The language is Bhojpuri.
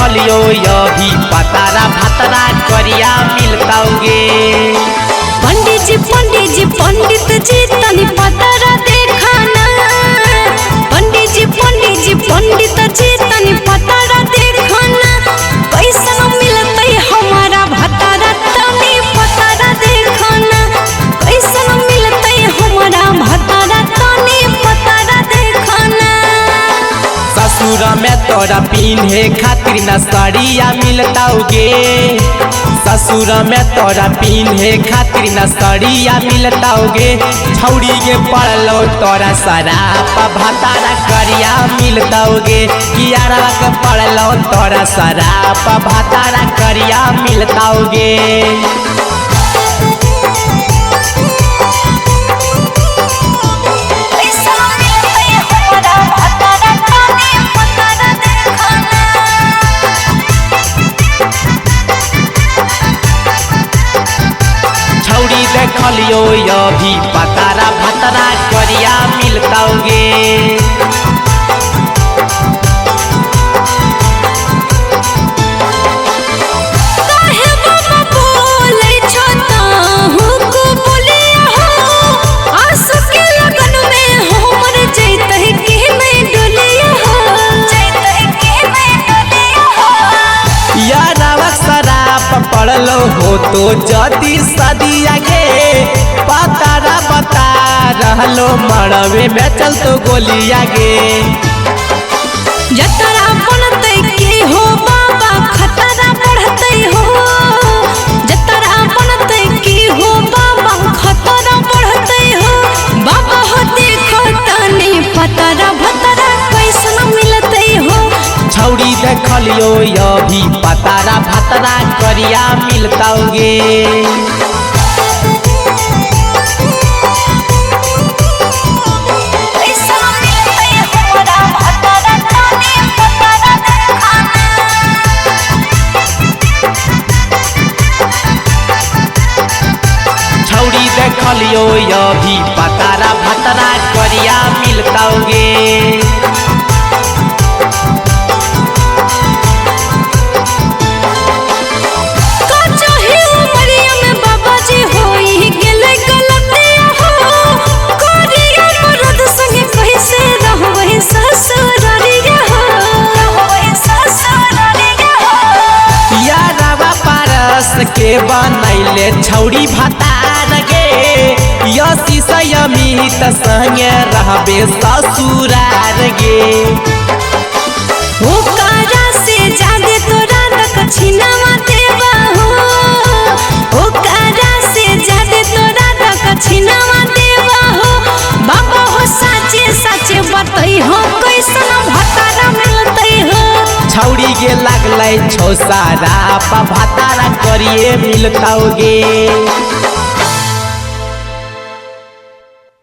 देखलियो अभी पतारा भतरा करिया मिलताओगे। पंडित जी पंडित जी तनी पतारा देखाना। पंडित जी पंडित जी तनी पतारा देखाना। कैसन मिलते हमारा भतारा तनी पतारा देखाना। कैसन मिलते हमारा भतारा तनी पतारा देखाना। ससुर में तोरा पीन्हे खातिर न साड़िया मिलताओगे। ससुर में तोरा पीन्हे खातिर न साड़िया मिलताओगे। छौड़ी के पड़लो तोरा शराब भतारा करिया मिलताओगे। कियारा के पड़लो तोरा शराब भतारा करिया मिलताओगे। छौड़ी देखलियो अभी पतारा भतरा करिया मिलताओगे। पड़लो हो तो जदी सदिया गे पतारा बता रहलो मरवे में चल तो गोलिया गे। जतरा बनते के हो बाबा खतरा बढ़ते हो। जतरा बनते के हो बाबा खतरा बढ़ते हो। बाबा हो देखो तनी पतारा भतरा कैसन मिलते हो। छौड़ी देखलियो अभी पतारा भतरा करिया मिलताओगे। छौड़ी देखलियो अभी पतारा भतरा करिया मिलताओगे। के बनैले छौड़ी भतार गे। यसी संयमित संगे रहबे ससुरार गे। ओकरा से जादे तोरा दक्षिणा देवा हो। ओकरा से जादे तोरा दक्षिणा देवा हो। बाबा हो साचे साचे बतई हो कैसन भतारा मिलते हो। छौड़ी के लागलै छौ सारा भतारा करिए मिलताओगे।